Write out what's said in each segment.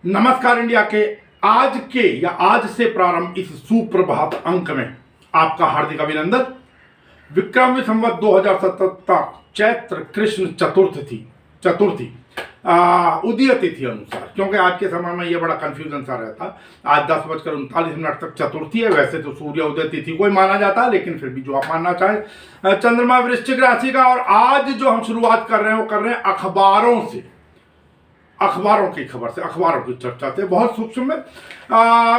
नमस्कार इंडिया के आज के या आज से प्रारंभ इस सुप्रभात अंक में आपका हार्दिक अभिनंदन। विक्रमी संवत 2077 चैत्र कृष्ण चतुर्थी उदय तिथि अनुसार, क्योंकि आज के समय में यह बड़ा कंफ्यूजन सा रहता। आज 10:39 तक चतुर्थी है। वैसे तो सूर्य उदय तिथि को ही माना जाता है, लेकिन फिर भी जो आप मानना चाहें। चंद्रमा वृश्चिक राशि का, और आज जो हम शुरुआत कर रहे हैं वो कर रहे हैं अखबारों से, अखबारों की खबर से, अखबारों की चर्चा से, बहुत सूक्ष्म में।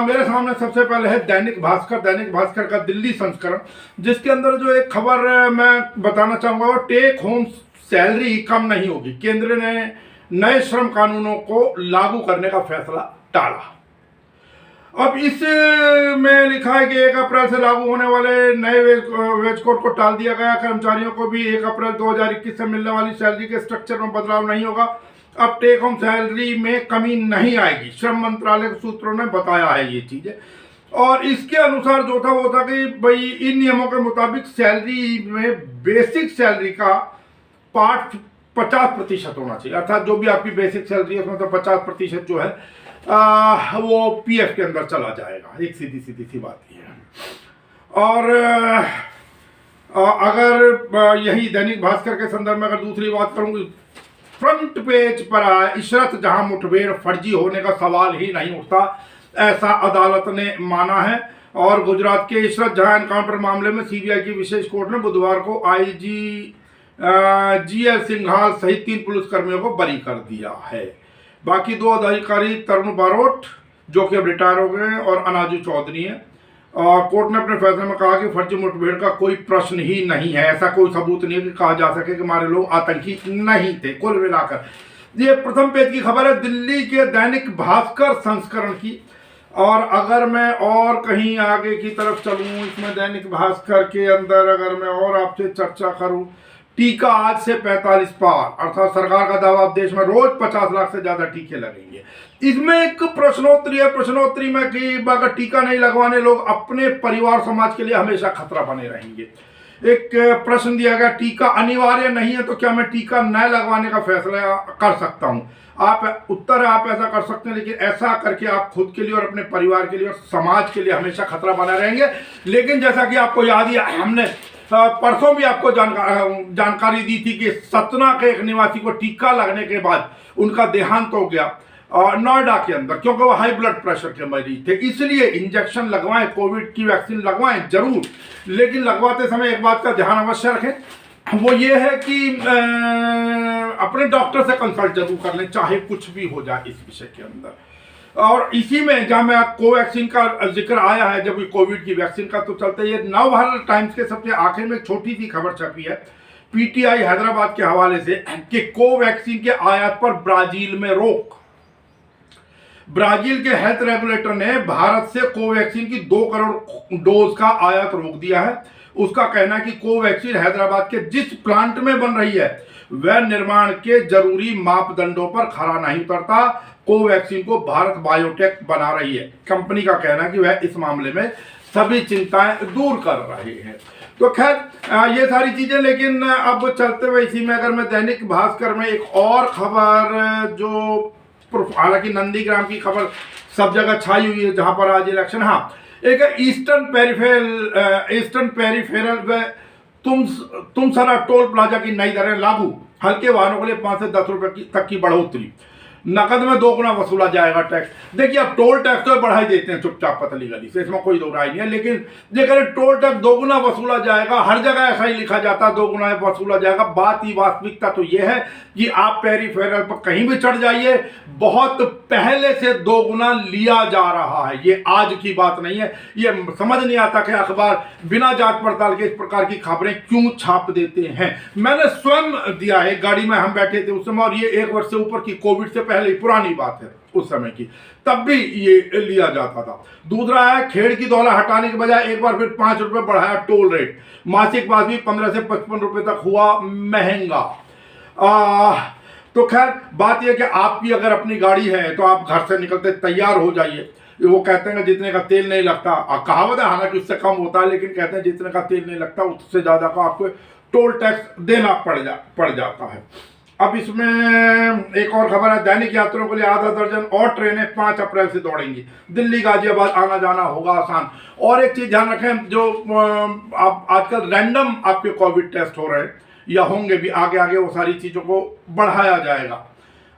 मेरे सामने सबसे पहले है दैनिक भास्कर का दिल्ली संस्करण, जिसके अंदर जो एक खबर मैं बताना चाहूंगा वो टेक होम सैलरी कम नहीं होगी। केंद्र ने नए श्रम कानूनों को लागू करने का फैसला टाला। अब इसमें लिखा है कि 1 अप्रैल से लागू होने वाले नए वेज कोड को टाल दिया गया। कर्मचारियों को भी 1 अप्रैल 2021 से मिलने वाली सैलरी के स्ट्रक्चर में बदलाव नहीं होगा। अब टेक होम सैलरी में कमी नहीं आएगी, श्रम मंत्रालय के सूत्रों ने बताया है ये चीजें। और इसके अनुसार जो था वो था कि भाई इन नियमों के मुताबिक सैलरी में बेसिक सैलरी का पार्ट 50% होना चाहिए, अर्थात जो भी आपकी बेसिक सैलरी है उसमें तो 50% जो है वो पीएफ के अंदर चला जाएगा। एक सीधी सी बात ये है। और अगर यही दैनिक भास्कर के संदर्भ में अगर दूसरी बात करूंगी, फ्रंट पेज पर इशरत जहां मुठभेड़ फर्जी होने का सवाल ही नहीं उठता, ऐसा अदालत ने माना है। और गुजरात के इशरत जहां एनकाउंटर मामले में सीबीआई की विशेष कोर्ट ने बुधवार को आईजी जीएल सिंघाल सहित 3 पुलिसकर्मियों को बरी कर दिया है। बाकी 2 अधिकारी तरुण बारोट जो कि अब रिटायर हो गए हैं और अनाजू चौधरी हैं। और कोर्ट ने अपने फैसले में कहा कि फर्जी मुठभेड़ का कोई प्रश्न ही नहीं है, ऐसा कोई सबूत नहीं है कि कहा जा सके कि हमारे लोग आतंकी नहीं थे। कुल मिलाकर ये प्रथम पेज की खबर है दिल्ली के दैनिक भास्कर संस्करण की। और अगर मैं और कहीं आगे की तरफ चलूं, इसमें दैनिक भास्कर के अंदर अगर मैं और आपसे चर्चा करूं, टीका आज से 45 पार, अर्थात सरकार का दावा अब देश में रोज 50 लाख से ज्यादा टीके लगेंगे। इसमें एक प्रश्नोत्तरी है, प्रश्नोत्तरी में कि अगर टीका नहीं लगवाने लोग अपने परिवार समाज के लिए हमेशा खतरा बने रहेंगे। एक प्रश्न दिया गया, टीका अनिवार्य नहीं है तो क्या मैं टीका न लगवाने का फैसला कर सकता हूं? उत्तर है आप ऐसा कर सकते हैं, लेकिन ऐसा करके आप खुद के लिए और अपने परिवार के लिए और समाज के लिए हमेशा खतरा बना रहेंगे। लेकिन जैसा कि आपको याद ही, हमने परसों भी आपको जानकारी दी थी कि सतना के एक निवासी को टीका लगने के बाद उनका देहांत हो गया नोएडा के अंदर, क्योंकि वो हाई ब्लड प्रेशर के मरीज थे। इसलिए इंजेक्शन लगवाएं, कोविड की वैक्सीन लगवाएं जरूर, लेकिन लगवाते समय एक बात का ध्यान अवश्य रखें, वो ये है कि अपने डॉक्टर से कंसल्ट जरूर कर लें, चाहे कुछ भी हो जाए इस विषय के अंदर। और इसी में जहां मैं कोवैक्सीन का जिक्र आया है, जब कोविड की वैक्सीन का, तो चलते ये नवभारत टाइम्स के सबसे आखिर में एक छोटी सी खबर छपी है पीटीआई हैदराबाद के हवाले से कि कोवैक्सीन के आयात पर ब्राजील में रोक। ब्राजील के हेल्थ रेगुलेटर ने भारत से कोवैक्सीन की 2 करोड़ डोज का आयात रोक दिया है। उसका कहना है कि कोवैक्सीन हैदराबाद के जिस प्लांट में बन रही है वह निर्माण के जरूरी मापदंडों पर खरा नहीं उतरता। कोवैक्सीन को भारत बायोटेक बना रही है। कंपनी का कहना है कि वह इस मामले में सभी चिंताएं दूर कर रहे हैं। तो खैर ये सारी चीजें, लेकिन अब चलते हुए इसी में अगर मैं दैनिक भास्कर में एक और खबर, जो हालांकि नंदीग्राम की खबर सब जगह छाई हुई है जहां पर आज इलेक्शन, हाँ एक ईस्टर्न पेरिफेरल व तुम सरा टोल प्लाजा की नई दरें लागू, हल्के वाहनों के लिए 5 से 10 रुपए तक की बढ़ोतरी, नकद में 2 गुना वसूला जाएगा टैक्स। देखिए अब टोल टैक्स तो बढ़ा ही देते हैं चुपचाप पतली गली से, इसमें कोई दो राय नहीं है, लेकिन जेकर टोल टैक्स 2 गुना वसूला जाएगा, हर जगह ऐसा ही लिखा जाता है 2 गुना वसूला जाएगा। बात ही वास्तविकता तो यह है कि आप पेरिफेरल पर कहीं भी चढ़ जाइए, बहुत पहले से 2 गुना लिया जा रहा है। ये आज की बात नहीं है। ये समझ नहीं आता कि अखबार बिना जांच पड़ताल के इस प्रकार की खबरें क्यों छाप देते हैं। मैंने स्वयं दिया है, गाड़ी में हम बैठे थे उस समय, और ये 1 वर्ष से ऊपर की, कोविड से पहले पुरानी बात है उस समय की, तब भी ये लिया जाता था। दूसरा है खेड़ की दौला हटाने के बजाय एक बार फिर 5 रुपए बढ़ाया टोल रेट, मासिक पास भी 15 से 55 रुपए तक हुआ महंगा। तो खैर बात यह कि आपकी अगर अपनी गाड़ी है तो आप घर से निकलते तैयार हो जाइए। वो कहते हैं जितने का तेल नहीं लगता, कहावत है हालांकि उससे कम होता है, लेकिन कहते हैं जितने का तेल नहीं लगता उससे ज्यादा का आपको टोल टैक्स देना पड़ जाता है। अब इसमें एक और खबर है, दैनिक यात्रियों के लिए आधा दर्जन और ट्रेनें 5 अप्रैल से दौड़ेंगी, दिल्ली गाजियाबाद आना जाना होगा आसान। और एक चीज ध्यान रखें, जो आप आजकल रैंडम आपके कोविड टेस्ट हो रहे हैं या होंगे भी, आगे आगे वो सारी चीजों को बढ़ाया जाएगा।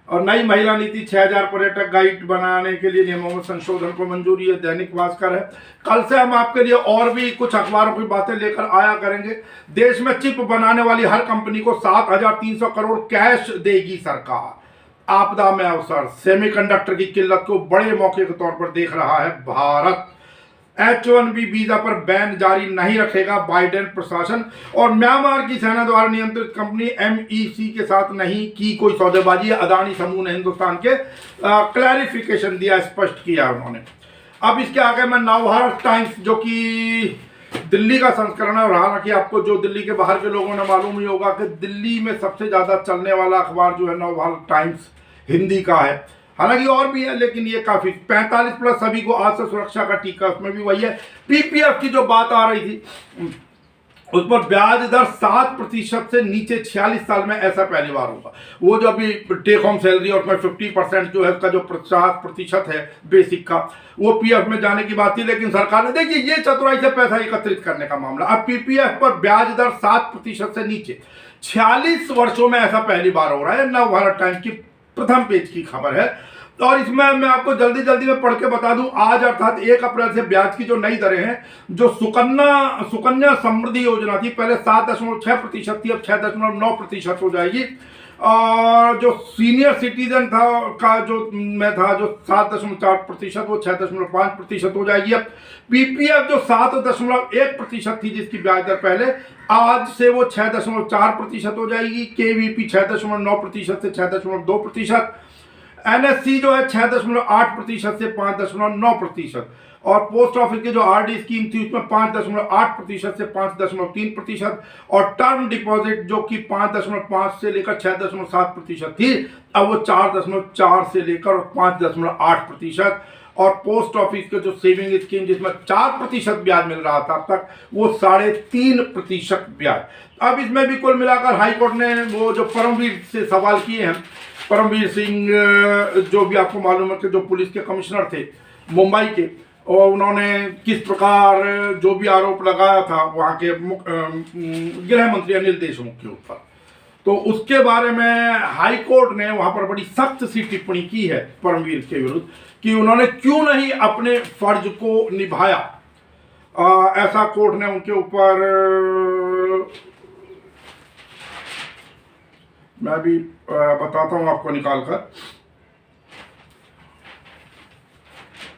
और नई महिला नीति 6000 पर्यटक गाइड बनाने के लिए नियमों में संशोधन को मंजूरी है, दैनिक भास्कर है। कल से हम आपके लिए और भी कुछ अखबारों की बातें लेकर आया करेंगे। देश में चिप बनाने वाली हर कंपनी को 7300 करोड़ कैश देगी सरकार। आपदा में अवसर, सेमीकंडक्टर की किल्लत को बड़े मौके के तौर पर देख रहा है भारत। H1B वीजा पर बैन जारी नहीं रखेगा बाइडेन प्रशासन। और म्यांमार की सेना द्वारा नियंत्रित कंपनी MEC के साथ नहीं की कोई सौदेबाजी, अदानी समूह ने हिंदुस्तान के क्लैरिफिकेशन दिया, स्पष्ट किया उन्होंने। अब इसके आगे मैं नवभारत टाइम्स, जो कि दिल्ली का संस्करण है, और हालांकि आपको जो दिल्ली के बाहर के लोगों ने मालूम ही होगा कि दिल्ली में सबसे ज्यादा चलने वाला अखबार जो है नवभारत टाइम्स हिंदी का है। हालांकि और भी है, लेकिन ये काफी 45 प्लस सभी को आज से सुरक्षा का टीका, उसमें भी वही है। PPF की जो बात आ रही थी उस पर ब्याज दर 7% से नीचे 46 साल में ऐसा पहली बार होगा। वो जो अभी टेक होम सैलरी और उसमें 50% जो है उसका जो 50% है बेसिक का, वो PF में जाने की बात थी, लेकिन सरकार ने, देखिए ये चतुराई से पैसा एकत्रित करने का मामला। अब PPF पर ब्याज दर 7% से नीचे 46 वर्षों में ऐसा पहली बार हो रहा है। नवभारत टाइम्स की प्रथम पेज की खबर है। और इसमें मैं आपको जल्दी में पढ़ के बता दूं, आज अर्थात 1 अप्रैल से ब्याज की जो नई दरें हैं, जो सुकन्या समृद्धि योजना थी पहले 7.6% थी, अब 6.9% हो जाएगी। और जो सीनियर सिटीजन था का जो में था जो 7.4%, वो 6.5% हो जाएगी। अब PPF जो 7.1% थी जिसकी ब्याज दर पहले, आज से वो 6.4% हो जाएगी। KVP 6.9% से 6.2%। NSC जो है 6.8% से 5.9%। और पोस्ट ऑफिस की जो RD स्कीम थी उसमें 5.8% से 5.3%। और टर्म डिपॉजिट जो कि 5.5 से लेकर 6.7% थी, अब वो 4.4 से लेकर 5.8%। और पोस्ट ऑफिस के जो सेविंग स्कीम जिसमें 4% ब्याज मिल रहा था अब तक, वो 3.5% ब्याज। अब इसमें भी कुल मिलाकर हाईकोर्ट ने वो जो परमवीर से सवाल किए हैं, परमवीर सिंह जो भी आपको मालूम है कि जो पुलिस के कमिश्नर थे मुंबई के, और उन्होंने किस प्रकार जो भी आरोप लगाया था वहाँ के गृह मंत्री अनिल देशमुख के ऊपर, तो उसके बारे में हाई कोर्ट ने वहाँ पर बड़ी सख्त सी टिप्पणी की है परमवीर के विरुद्ध कि उन्होंने क्यों नहीं अपने फर्ज को निभाया। ऐसा कोर्ट ने उनके ऊपर, मैं भी बताता हूं आपको निकाल कर।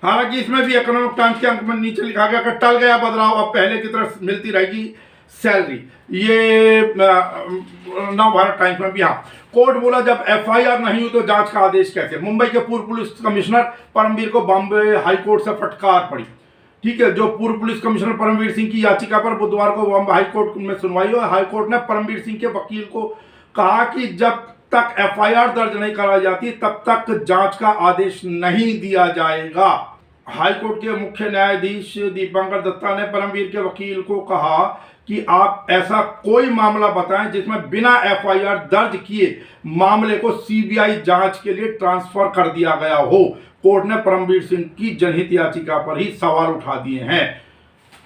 हालांकि इसमें भी इकोनॉमिक टाइम्स के अंक में नीचे लिखा गया कि टल गया बदलाव, अब पहले की तरह मिलती रहेगी सैलरी। ये नवभारत टाइम्स में भी। हाँ, कोर्ट बोला जब FIR नहीं हुई तो जांच का आदेश कैसे। मुंबई के पूर्व पुलिस कमिश्नर परमवीर को बॉम्बे हाईकोर्ट से फटकार पड़ी। ठीक है, जो पूर्व पुलिस कमिश्नर परमवीर सिंह की याचिका पर बुधवार को बॉम्बे हाईकोर्ट में सुनवाई हुई। हाईकोर्ट ने परमवीर सिंह के वकील को कहा कि जब तक FIR दर्ज नहीं कराई जाती तब तक जांच का आदेश नहीं दिया जाएगा। हाईकोर्ट के मुख्य न्यायाधीश दीपंकर दत्ता ने परमवीर के वकील को कहा कि आप ऐसा कोई मामला बताएं जिसमें बिना FIR दर्ज किए मामले को CBI जांच के लिए ट्रांसफर कर दिया गया हो। कोर्ट ने परमवीर सिंह की जनहित याचिका पर ही सवाल उठा दिए हैं।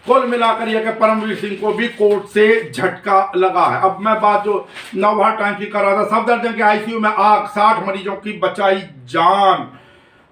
कुल मिलाकर यह कि परमवीर सिंह को भी कोर्ट से झटका लगा है। अब मैं बात जो नवभारत टाइम्स की कर रहा था, सफदरजंग के ICU में आग, 60 मरीजों की बचाई जान।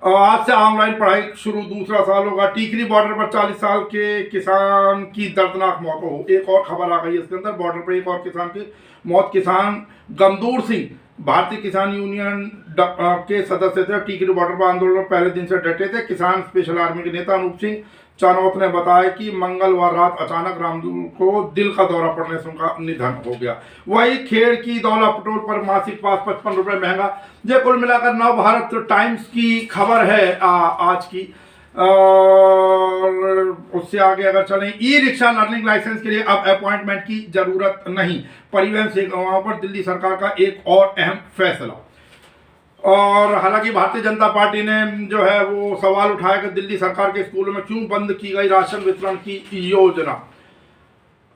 आज से ऑनलाइन पढ़ाई शुरू, दूसरा साल होगा। टीकरी बॉर्डर पर 40 साल के किसान की दर्दनाक मौत हो। एक और खबर आ गई है इसके अंदर, बॉर्डर पर एक और किसान की मौत। किसान गमदूर सिंह भारतीय किसान यूनियन के सदस्य थे, टीकरी बॉर्डर पर आंदोलन में पहले दिन से डटे थे। किसान स्पेशल आर्मी के नेता अनूप सिंह चानौत ने बताया कि मंगलवार रात अचानक रामदूर को दिल का दौरा पड़ने से उनका निधन हो गया। वही खेड़ की दौला पेट्रोल पर मासिक पास 55 रुपए महंगा। ये कुल मिलाकर नवभारत टाइम्स की खबर है आज की। और उससे आगे अगर चलें, ई-रिक्शा लर्निंग लाइसेंस के लिए अब अपॉइंटमेंट की जरूरत नहीं। परिवहन सेवाओं पर दिल्ली सरकार का एक और अहम फैसला। और हालांकि भारतीय जनता पार्टी ने जो है वो सवाल उठाया कि दिल्ली सरकार के स्कूलों में क्यों बंद की गई राशन वितरण की योजना।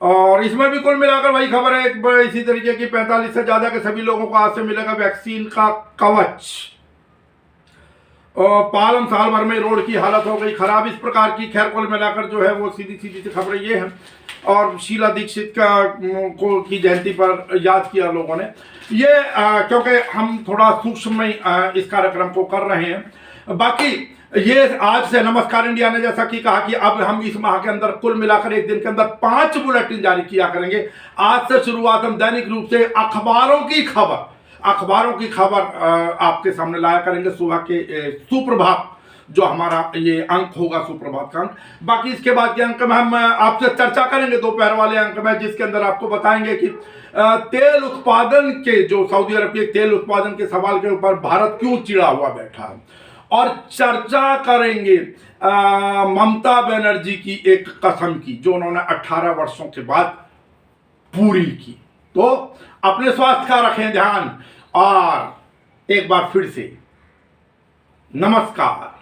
और इसमें भी कुल मिलाकर वही खबर है एक इसी तरीके की 45 से ज्यादा के सभी लोगों को आज से मिलेगा वैक्सीन का कवच। और पालम साल भर में रोड की हालत हो गई खराब, इस प्रकार की खैर कुल मिलाकर जो है वो सीधी सीधी सी खबरें ये हैं। और शीला दीक्षित की जयंती पर याद किया लोगों ने ये क्योंकि हम थोड़ा सूक्ष्म में इस कार्यक्रम को कर रहे हैं। बाकी ये आज से नमस्कार इंडिया ने जैसा कि कहा कि अब हम इस माह के अंदर कुल मिलाकर एक दिन के अंदर 5 बुलेटिन जारी किया करेंगे। आज से शुरुआत हम दैनिक रूप से अखबारों की खबर आपके सामने लाया करेंगे। सुबह के सुप्रभात जो हमारा ये अंक होगा सुप्रभात का अंक। बाकी इसके बाद के अंक में हम आपसे चर्चा करेंगे दोपहर वाले अंक में, जिसके अंदर आपको बताएंगे कि तेल उत्पादन के जो सऊदी अरब के तेल उत्पादन के सवाल के ऊपर भारत क्यों चिड़ा हुआ बैठा है। और चर्चा करेंगे ममता बनर्जी की एक कसम की जो उन्होंने 18 वर्षों के बाद पूरी की। तो अपने स्वास्थ्य का रखें ध्यान और एक बार फिर से नमस्कार।